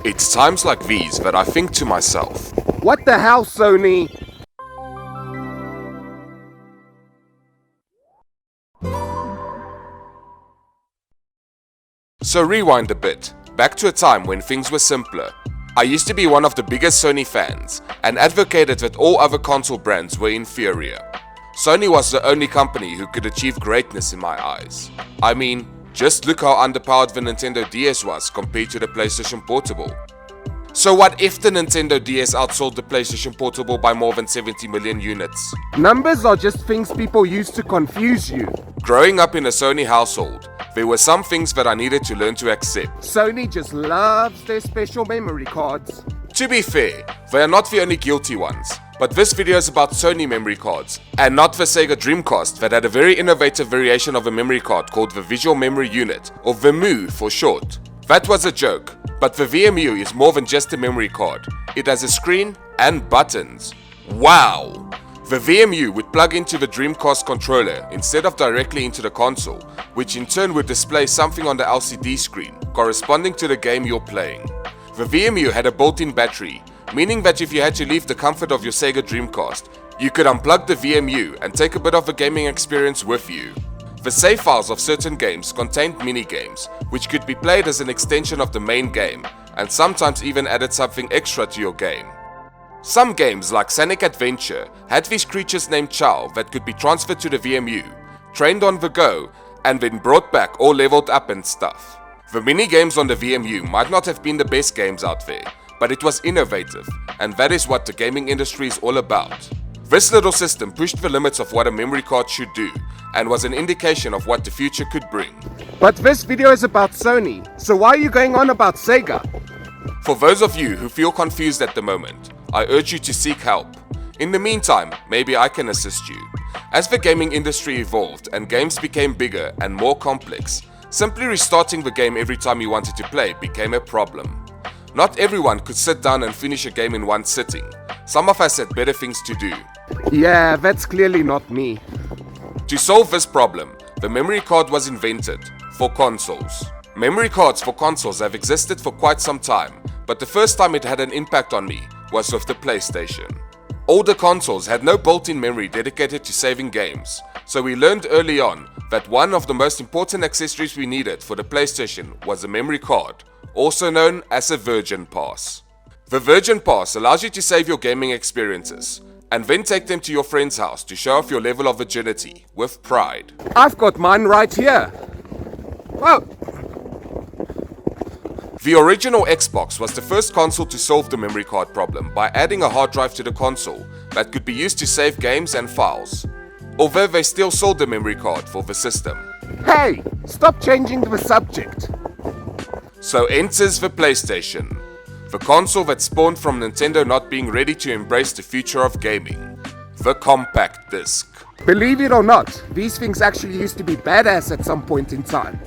It's times like these that I think to myself, What the hell, Sony? So rewind a bit, back to a time when things were simpler. I used to be one of the biggest Sony fans and advocated that all other console brands were inferior. Sony was the only company who could achieve greatness in my eyes. I mean, just look how underpowered the Nintendo DS was compared to the PlayStation Portable. So what if the Nintendo DS outsold the PlayStation Portable by more than 70 million units? Numbers are just things people use to confuse you. Growing up in a Sony household, there were some things that I needed to learn to accept. Sony just loves their special memory cards. To be fair, they are not the only guilty ones, but this video is about Sony memory cards, and not the Sega Dreamcast that had a very innovative variation of a memory card called the Visual Memory Unit, or VMU for short. That was a joke, but the VMU is more than just a memory card. It has a screen and buttons. Wow! The VMU would plug into the Dreamcast controller instead of directly into the console, which in turn would display something on the LCD screen, corresponding to the game you're playing. The VMU had a built-in battery, meaning that if you had to leave the comfort of your Sega Dreamcast, you could unplug the VMU and take a bit of the gaming experience with you. The save files of certain games contained mini-games, which could be played as an extension of the main game, and sometimes even added something extra to your game. Some games like Sonic Adventure had these creatures named Chow that could be transferred to the VMU, trained on the go, and then brought back or leveled up and stuff. The mini-games on the VMU might not have been the best games out there, but it was innovative, and that is what the gaming industry is all about. This little system pushed the limits of what a memory card should do, and was an indication of what the future could bring. But this video is about Sony, so why are you going on about Sega? For those of you who feel confused at the moment, I urge you to seek help. In the meantime, maybe I can assist you. As the gaming industry evolved and games became bigger and more complex, simply restarting the game every time you wanted to play became a problem. Not everyone could sit down and finish a game in one sitting. Some of us had better things to do. Yeah, that's clearly not me. To solve this problem, the memory card was invented for consoles. Memory cards for consoles have existed for quite some time, but the first time it had an impact on me was with the PlayStation. Older consoles had no built-in memory dedicated to saving games, so we learned early on that one of the most important accessories we needed for the PlayStation was a memory card, also known as a Virgin Pass. The Virgin Pass allows you to save your gaming experiences, and then take them to your friend's house to show off your level of virginity with pride. I've got mine right here. Oh, The original Xbox was the first console to solve the memory card problem by adding a hard drive to the console that could be used to save games and files, although they still sold the memory card for the system. hey, stop changing the subject. So enters the PlayStation, the console that spawned from Nintendo not being ready to embrace the future of gaming, the compact disc. Believe it or not, these things actually used to be badass at some point in time.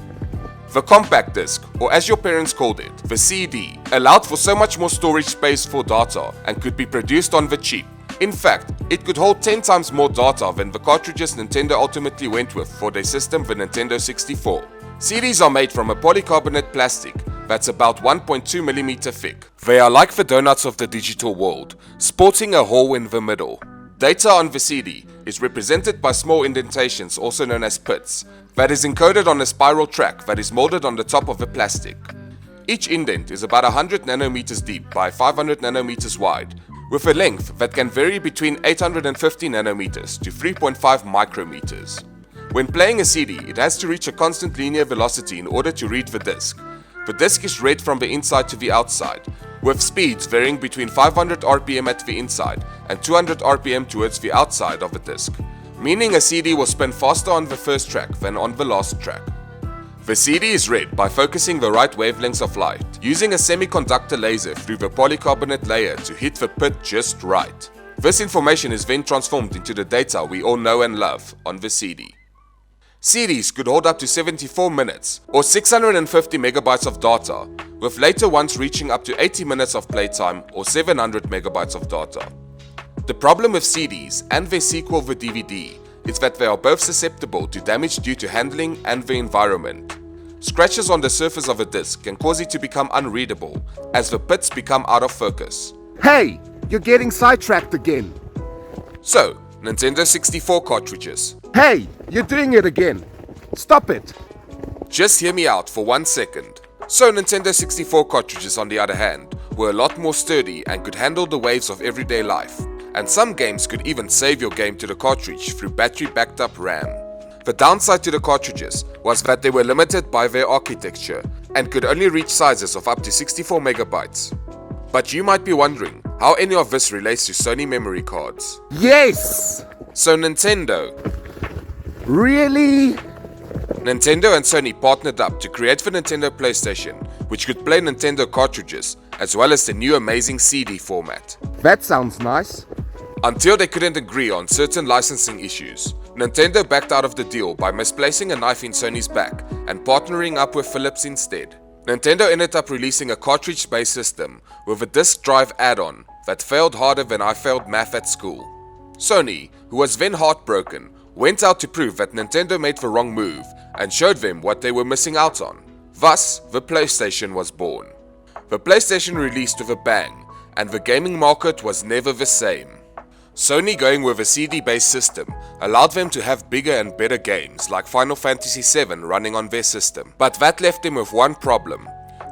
The compact disc, or as your parents called it, the CD, allowed for so much more storage space for data and could be produced on the cheap. In fact, it could hold 10 times more data than the cartridges Nintendo ultimately went with for their system, the Nintendo 64. CDs are made from a polycarbonate plastic that's about 1.2mm thick. They are like the donuts of the digital world, sporting a hole in the middle. Data on the CD is represented by small indentations, also known as pits, that is encoded on a spiral track that is molded on the top of the plastic. Each indent is about 100 nanometers deep by 500 nanometers wide, with a length that can vary between 850 nanometers to 3.5 micrometers. When playing a CD, it has to reach a constant linear velocity in order to read the disc. The disc is read from the inside to the outside, with speeds varying between 500 RPM at the inside and 200 RPM towards the outside of the disc, meaning a CD will spin faster on the first track than on the last track. The CD is read by focusing the right wavelengths of light, using a semiconductor laser through the polycarbonate layer to hit the pit just right. This information is then transformed into the data we all know and love on the CD. CDs could hold up to 74 minutes or 650 megabytes of data, with later ones reaching up to 80 minutes of playtime or 700 megabytes of data. The problem with CDs and their sequel the DVD is that they are both susceptible to damage due to handling and the environment. Scratches on the surface of a disc can cause it to become unreadable as the bits become out of focus. Hey, you're getting sidetracked again. So, Nintendo 64 cartridges. Hey, you're doing it again. Stop it. Just hear me out for 1 second. So Nintendo 64 cartridges, on the other hand, were a lot more sturdy and could handle the waves of everyday life. And some games could even save your game to the cartridge through battery backed up RAM. The downside to the cartridges was that they were limited by their architecture and could only reach sizes of up to 64 megabytes. But you might be wondering how any of this relates to Sony memory cards. Yes! So Nintendo. Really? Nintendo and Sony partnered up to create the Nintendo PlayStation, which could play Nintendo cartridges as well as the new amazing CD format. That sounds nice. Until they couldn't agree on certain licensing issues, Nintendo backed out of the deal by misplacing a knife in Sony's back and partnering up with Philips instead. Nintendo ended up releasing a cartridge-based system with a disk drive add-on that failed harder than I failed math at school. Sony, who was then heartbroken, went out to prove that Nintendo made the wrong move and showed them what they were missing out on. Thus, the PlayStation was born. The PlayStation released with a bang, and the gaming market was never the same. Sony going with a CD-based system allowed them to have bigger and better games like Final Fantasy VII running on their system, but that left them with one problem.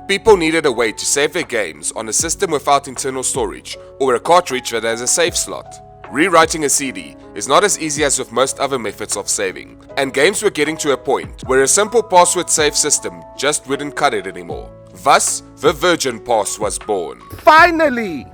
People needed a way to save their games on a system without internal storage or a cartridge that has a save slot. Rewriting a CD is not as easy as with most other methods of saving, and games were getting to a point where a simple password save system just wouldn't cut it anymore. Thus, the Virgin Pass was born. Finally!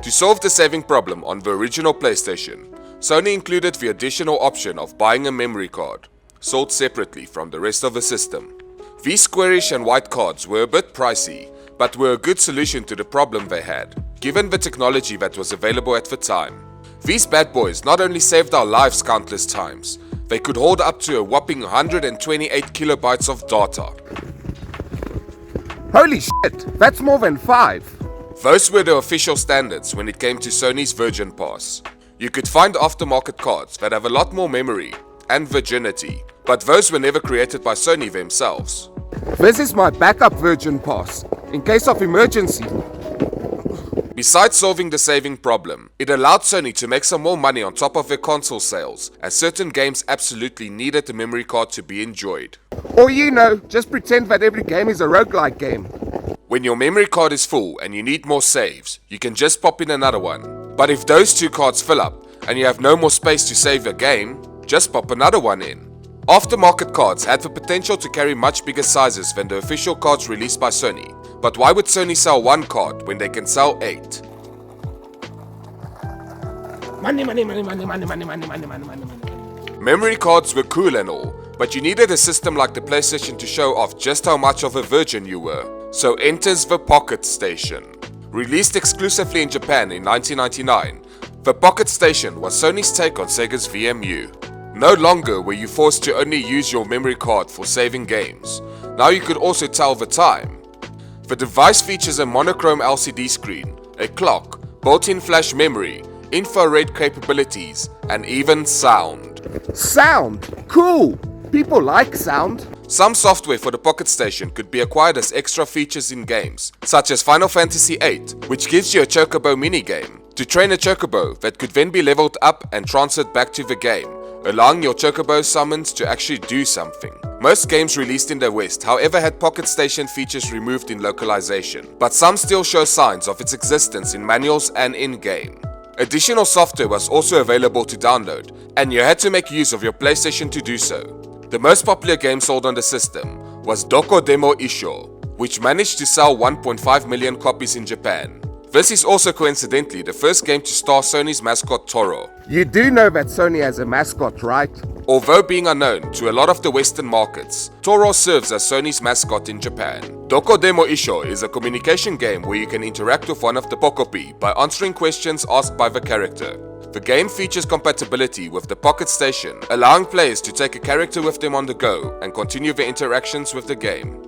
To solve the saving problem on the original PlayStation, Sony included the additional option of buying a memory card, sold separately from the rest of the system. These squarish and white cards were a bit pricey, but were a good solution to the problem they had, given the technology that was available at the time. These bad boys not only saved our lives countless times, they could hold up to a whopping 128 kilobytes of data. Holy shit, that's more than 5. Those were the official standards when it came to Sony's Virgin Pass. You could find aftermarket cards that have a lot more memory and Virginity, but those were never created by Sony themselves. This is my backup Virgin Pass, in case of emergency. Besides solving the saving problem, it allowed Sony to make some more money on top of their console sales, as certain games absolutely needed the memory card to be enjoyed. Or just pretend that every game is a roguelike game. When your memory card is full and you need more saves, you can just pop in another one. But if those two cards fill up and you have no more space to save your game, just pop another one in. Aftermarket cards had the potential to carry much bigger sizes than the official cards released by Sony. But why would Sony sell one card when they can sell 8? Money. Memory cards were cool and all, but you needed a system like the PlayStation to show off just how much of a virgin you were. So enters the Pocket Station. Released exclusively in Japan in 1999, the Pocket Station was Sony's take on Sega's VMU. No longer were you forced to only use your memory card for saving games. Now you could also tell the time. The device features a monochrome LCD screen, a clock, built-in flash memory, infrared capabilities, and even sound. Sound? Cool! People like sound. Some software for the Pocket Station could be acquired as extra features in games, such as Final Fantasy VIII, which gives you a Chocobo minigame, to train a Chocobo that could then be leveled up and transferred back to the game, allowing your Chocobo summons to actually do something. Most games released in the West, however, had Pocket Station features removed in localization, but some still show signs of its existence in manuals and in-game. Additional software was also available to download, and you had to make use of your PlayStation to do so. The most popular game sold on the system was Doko Demo Issyo, which managed to sell 1.5 million copies in Japan. This is also coincidentally the first game to star Sony's mascot Toro. You do know that Sony has a mascot, right? Although being unknown to a lot of the Western markets, Toro serves as Sony's mascot in Japan. Doko Demo Issyo is a communication game where you can interact with one of the Pocopi by answering questions asked by the character. The game features compatibility with the Pocket Station, allowing players to take a character with them on the go and continue their interactions with the game.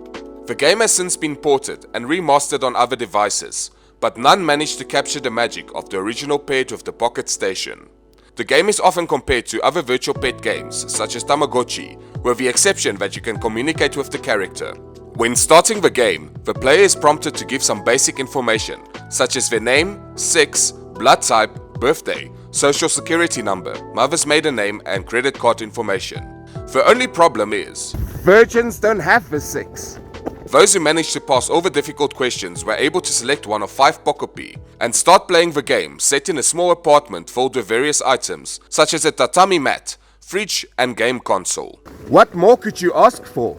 The game has since been ported and remastered on other devices, but none managed to capture the magic of the original paired with the Pocket Station. The game is often compared to other virtual pet games such as Tamagotchi, with the exception that you can communicate with the character. When starting the game, the player is prompted to give some basic information such as their name, sex, blood type, birthday, social security number, mother's maiden name and credit card information. The only problem is, Virgins don't have the 6. those who managed to pass all the difficult questions were able to select one of 5 Pocopi and start playing the game set in a small apartment filled with various items such as a tatami mat, fridge and game console. What more could you ask for?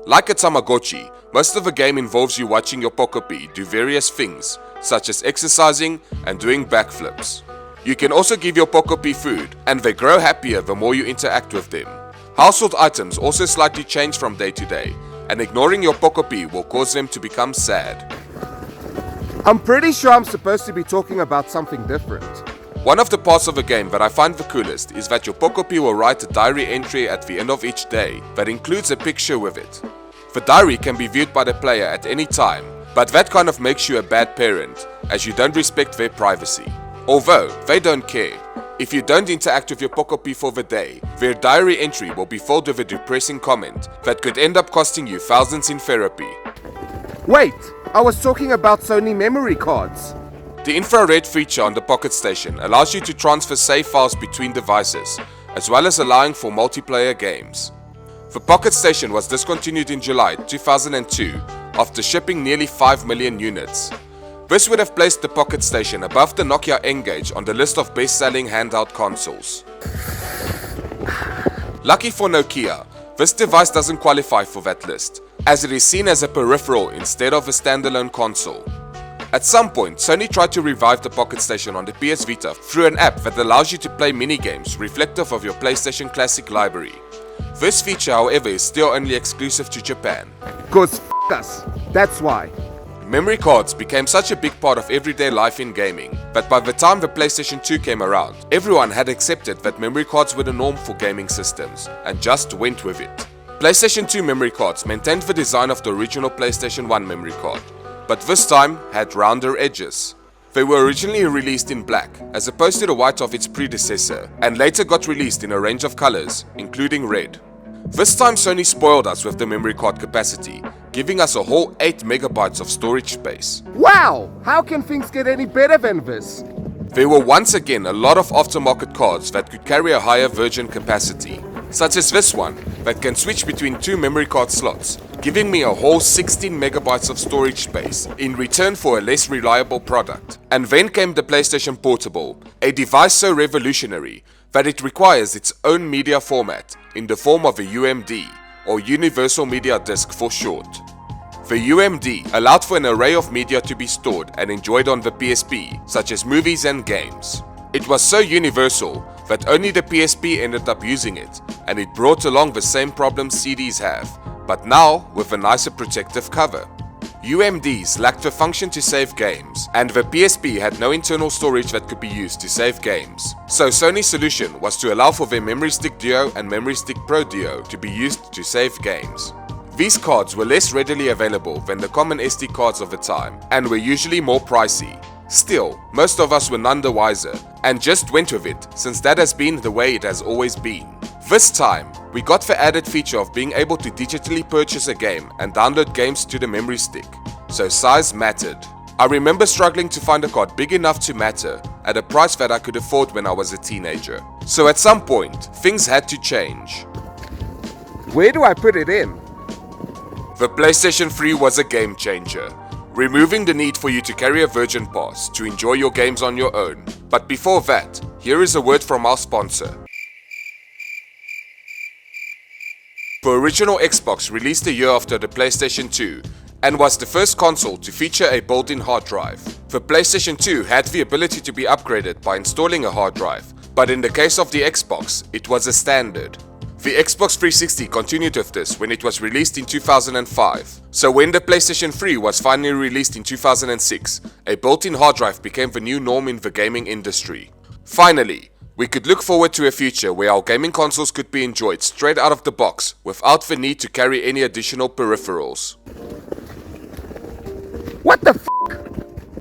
Like a Tamagotchi, most of the game involves you watching your Pocopi do various things such as exercising and doing backflips. You can also give your Pocopi food and they grow happier the more you interact with them. Household items also slightly change from day to day, and ignoring your Pocopi will cause them to become sad. I'm pretty sure I'm supposed to be talking about something different. One of the parts of the game that I find the coolest is that your Pocopi will write a diary entry at the end of each day that includes a picture with it. The diary can be viewed by the player at any time, but that kind of makes you a bad parent, as you don't respect their privacy. Although, they don't care. If you don't interact with your Pocopi for the day, their diary entry will be filled with a depressing comment that could end up costing you thousands in therapy. Wait, I was talking about Sony memory cards. The infrared feature on the Pocket Station allows you to transfer save files between devices, as well as allowing for multiplayer games. The Pocket Station was discontinued in July 2002 after shipping nearly 5 million units. This would have placed the Pocket Station above the Nokia N-Gage on the list of best-selling handheld consoles. Lucky for Nokia, this device doesn't qualify for that list, as it is seen as a peripheral instead of a standalone console. At some point, Sony tried to revive the Pocket Station on the PS Vita through an app that allows you to play minigames reflective of your PlayStation Classic library. This feature, however, is still only exclusive to Japan. Cause f*** us, that's why. Memory cards became such a big part of everyday life in gaming that by the time the PlayStation 2 came around, everyone had accepted that memory cards were the norm for gaming systems and just went with it. PlayStation 2 memory cards maintained the design of the original PlayStation 1 memory card, but this time had rounder edges. They were originally released in black, as opposed to the white of its predecessor, and later got released in a range of colors, including red. This time Sony spoiled us with the memory card capacity, giving us a whole 8 megabytes of storage space. Wow, how can things get any better than this? There were once again a lot of aftermarket cards that could carry a higher version capacity, such as this one that can switch between 2 memory card slots, giving me a whole 16 megabytes of storage space in return for a less reliable product. And then came the PlayStation Portable, a device so revolutionary that it requires its own media format in the form of a UMD, or Universal Media Disc for short. The UMD allowed for an array of media to be stored and enjoyed on the PSP, such as movies and games. It was so universal that only the PSP ended up using it, and it brought along the same problems CDs have, but now with a nicer protective cover. UMDs lacked the function to save games, and the PSP had no internal storage that could be used to save games. So Sony's solution was to allow for their Memory Stick Duo and Memory Stick Pro Duo to be used to save games. These cards were less readily available than the common SD cards of the time, and were usually more pricey. Still, most of us were none the wiser, and just went with it, since that has been the way it has always been. This time, we got the added feature of being able to digitally purchase a game and download games to the memory stick, so size mattered. I remember struggling to find a card big enough to matter, at a price that I could afford when I was a teenager. So at some point, things had to change. Where do I put it in? The PlayStation 3 was a game changer, removing the need for you to carry a Virgin Pass to enjoy your games on your own. But before that, here is a word from our sponsor. The original Xbox released a year after the PlayStation 2 and was the first console to feature a built-in hard drive. The PlayStation 2 had the ability to be upgraded by installing a hard drive, but in the case of the Xbox, it was a standard. The Xbox 360 continued with this when it was released in 2005, so when the PlayStation 3 was finally released in 2006, a built-in hard drive became the new norm in the gaming industry. Finally, we could look forward to a future where our gaming consoles could be enjoyed straight out of the box without the need to carry any additional peripherals. What the f***?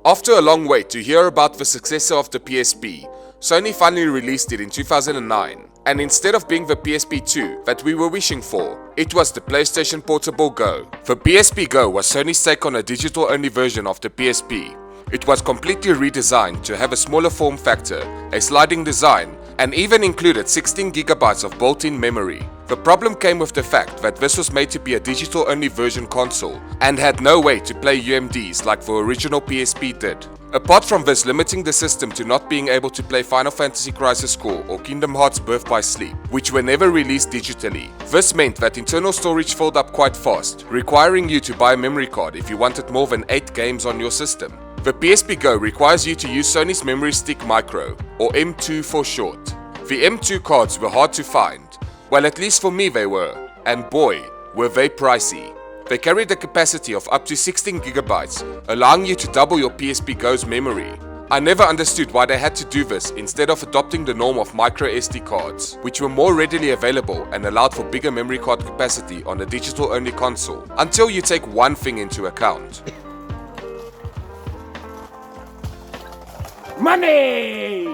After a long wait to hear about the successor of the PSP, Sony finally released it in 2009. And instead of being the PSP 2 that we were wishing for, it was the PlayStation Portable Go. The PSP Go was Sony's take on a digital-only version of the PSP. It was completely redesigned to have a smaller form factor, a sliding design, and even included 16GB of built-in memory. The problem came with the fact that this was made to be a digital-only version console and had no way to play UMDs like the original PSP did. Apart from this limiting the system to not being able to play Final Fantasy Crisis Core or Kingdom Hearts Birth by Sleep, which were never released digitally. This meant that internal storage filled up quite fast, requiring you to buy a memory card if you wanted more than 8 games on your system. The PSP Go requires you to use Sony's Memory Stick Micro, or M2 for short. The M2 cards were hard to find. Well, at least for me they were, and boy, were they pricey. They carried a capacity of up to 16GB, allowing you to double your PSP Go's memory. I never understood why they had to do this instead of adopting the norm of micro SD cards, which were more readily available and allowed for bigger memory card capacity on a digital-only console, until you take one thing into account. Money!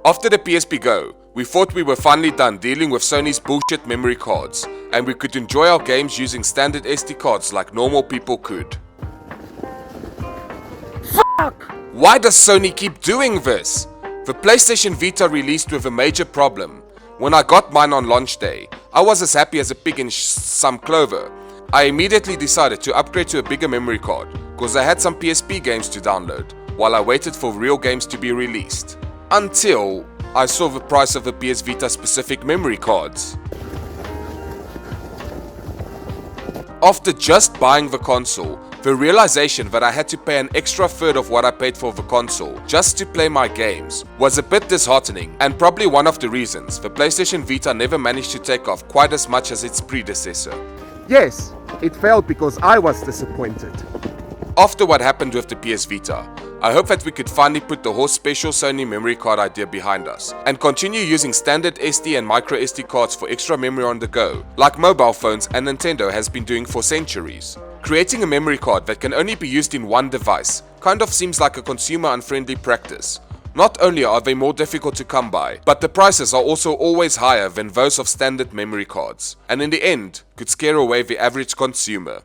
After the PSP Go, we thought we were finally done dealing with Sony's bullshit memory cards, and we could enjoy our games using standard SD cards like normal people could. Fuck! Why does Sony keep doing this? The PlayStation Vita released with a major problem. When I got mine on launch day, I was as happy as a pig in some clover. I immediately decided to upgrade to a bigger memory card, cause I had some PSP games to download, while I waited for real games to be released. Until I saw the price of the PS Vita specific memory cards. After just buying the console, the realization that I had to pay an extra third of what I paid for the console just to play my games was a bit disheartening, and probably one of the reasons the PlayStation Vita never managed to take off quite as much as its predecessor. Yes, it failed because I was disappointed. After what happened with the PS Vita, I hope that we could finally put the whole special Sony memory card idea behind us and continue using standard SD and micro SD cards for extra memory on the go, like mobile phones and Nintendo has been doing for centuries. Creating a memory card that can only be used in one device kind of seems like a consumer unfriendly practice. Not only are they more difficult to come by, but the prices are also always higher than those of standard memory cards, and in the end could scare away the average consumer.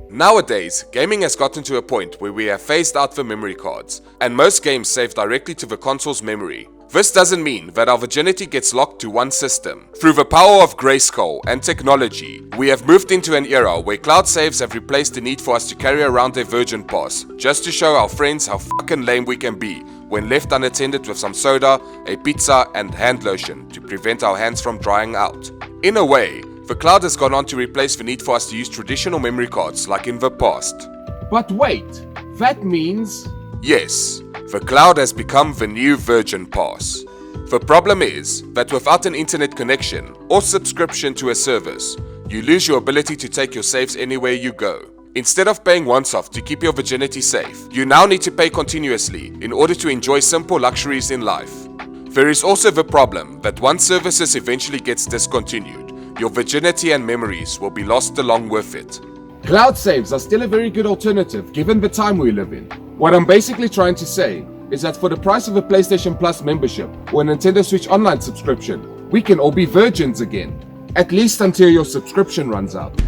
Nowadays, gaming has gotten to a point where we have phased out the memory cards, and most games save directly to the console's memory. This doesn't mean that our virginity gets locked to one system. Through the power of grayscale and technology, we have moved into an era where cloud saves have replaced the need for us to carry around a virgin pass, just to show our friends how fucking lame we can be when left unattended with some soda, a pizza, and hand lotion to prevent our hands from drying out. In a way, the cloud has gone on to replace the need for us to use traditional memory cards like in the past. But wait, that means... Yes, the cloud has become the new Virgin Pass. The problem is that without an internet connection or subscription to a service, you lose your ability to take your saves anywhere you go. Instead of paying once off to keep your virginity safe, you now need to pay continuously in order to enjoy simple luxuries in life. There is also the problem that once services eventually gets discontinued, your virginity and memories will be lost along with it. Cloud saves are still a very good alternative given the time we live in. What I'm basically trying to say is that for the price of a PlayStation Plus membership or a Nintendo Switch Online subscription, we can all be virgins again. At least until your subscription runs out.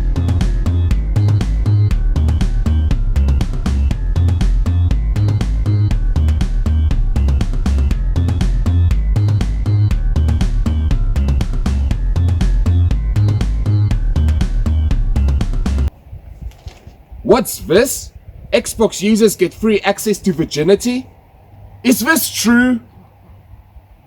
What's this? Xbox users get free access to virginity? Is this true?